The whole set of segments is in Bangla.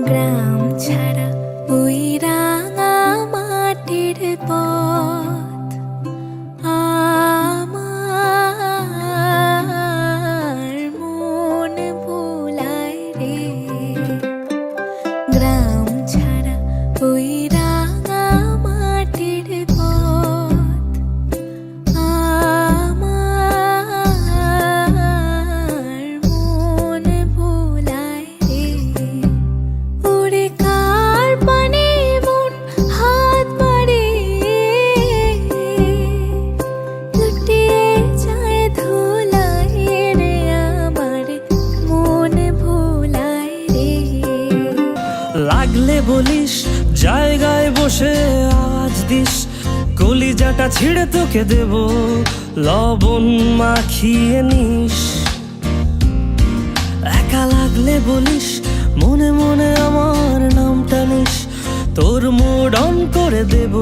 গ্রাম ছাড়া ওই রাঙা মাটির পথ আমার মন ভোলায় রে। গ্রাম ছাড়া ওই রাঙা মাটির পথ আমার মন ভোলায় রে। ওরে কার পানে মন হাত মারে, লুটিয়ে যায় ধুলায় রে, আমার মন ভোলায় রে। লাগলে বলিস জায়গায় বসে আওয়াজ দিস, কলিজাটা ছিঁড়ে তোকে দেব লবণ মাখিয়ে নিস। একা লাগলে বলিস মনে মনে আমার নামটা নিস, তোর মুড অন করে দেব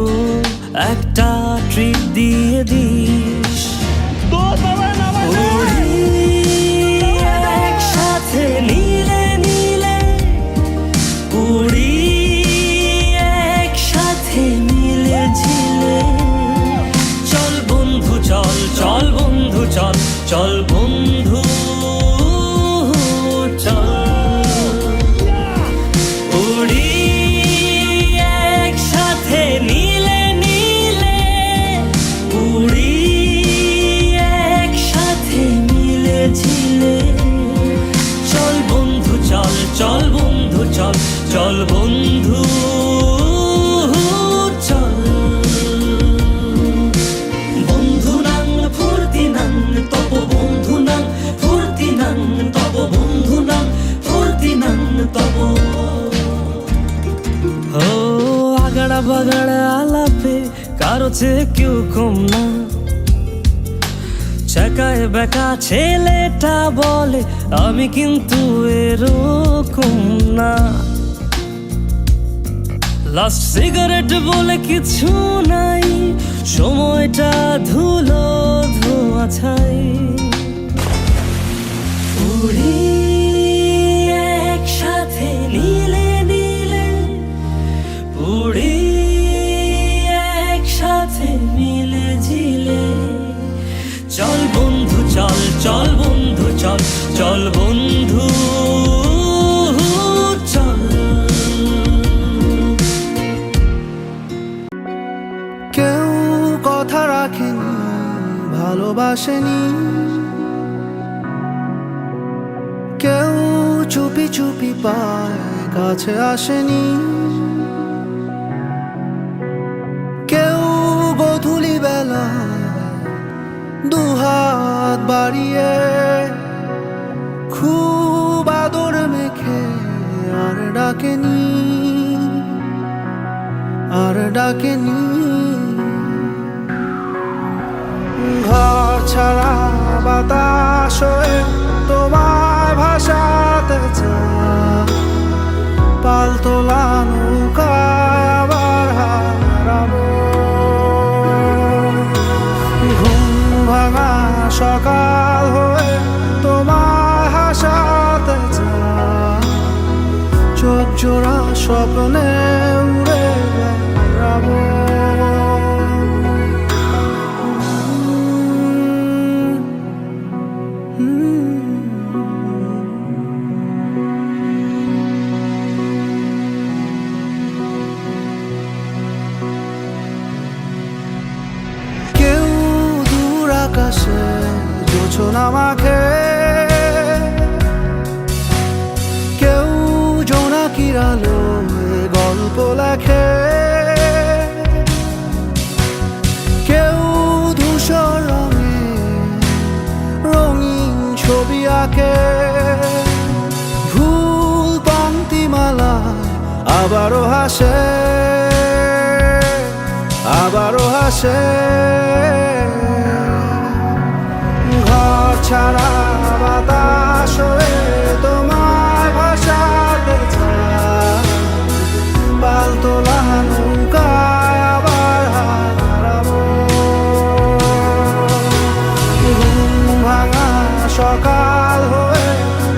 একটা ট্রিট দিয়ে দিস। উড়ি একসাথে নীলে নীলে, উড়ি একসাথে মিলে ঝিলে। চল বন্ধু চল, চল বন্ধু চল, চল বন্ধু চল। উড়ি একসাথে নীলে নীলে, উড়ি একসাথে মিলে ঝিলে। চল বন্ধু চল, চল বন্ধু চল, চল বন্ধু চল। বন্ধু নাং ফুর্তি নাং তব, বন্ধু নাং ফুর্তি নাং তব, বন্ধু নাং ফুর্তি নাং তব। ও আগাড়া বাগাড়া আলাপে কারো চেয়ে কেউ কম না, চাকায় বেকা ছেলেটা বলে আমি কিন্তু এরকম না। লাস্ট সিগারেট বলে কিছু নাই, সময়টা ধুলো ধোয়া ছাই। উড়ি একসাথে নীলে নীলে, উড়ি একসাথে মিলে ঝিলে। চল বন্ধু চল, চল বন্ধু চল, চল বন্ধু চল। কেউ কথা রাখেনি, ভালোবাসেনি, কেউ চুপি চুপি পায় কাছে আসেনি, কেউ গোধূলি বেলা দুহাত বাড়িয়ে খুব আদর মেখে আর ডাকেনি, আর ডাকেনি। ঘর ছাড়া বাতাস হয়ে তোমায় ভাসাতে চায়, পালতোলা নৌকায় আবার হারাবো। ঘুম ভাঙা সকাল হয়ে তোমায় হাসাতে চায়, চোখ জোড়া স্বপ্নে উড়ে বেড়াবো। কেউ দূর আকাশে জোছনা মাখে, কেউ জোনাকির আলোয় গল্প লেখে, কেউ ধূসর রঙে রঙিন ছবি আঁকে। ভুল পংক্তিমালায় আবারও হাসে, আবারও হাসে। ঘর ছাড়া বাতাস হয়ে তোমায় ভাসাতে চায়, পালতোলা নৌকায় আবার হারাবো। ঘুম ভাঙা সকাল হয়ে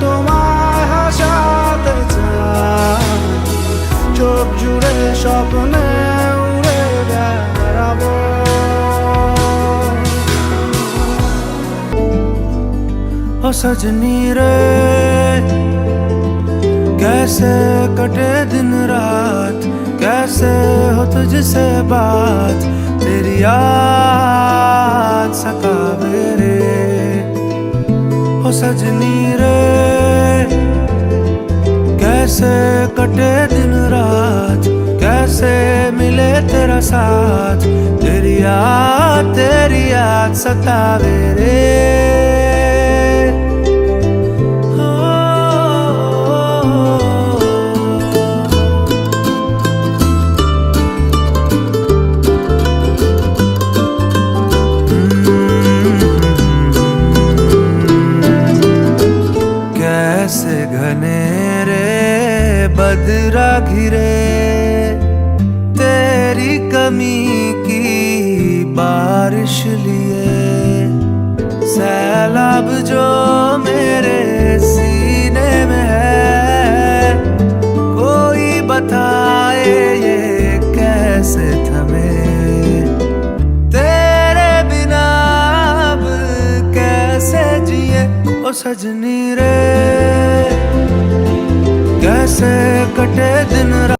তোমায় হাসাতে চায়, স্বপ্নে উড়ে বেড়াবো। ओ सजनी रे कैसे कटे दिन रात, कैसे हो तुझसे बात, तेरी याद सतावे रे। ओ सजनी रे कैसे कटे दिन रात, कैसे मिले तेरा साथ, तेरी याद सतावे रे। कैसे घनेरे बदरा घिरे, तेरी कमी की बारिश लिए, सैलाब जो मेरे सीने में है, कोई बताए ये कैसे थमे, तेरे बिना अब कैसे जिए। ओ सजनी रे कैसे कटे दिन रात।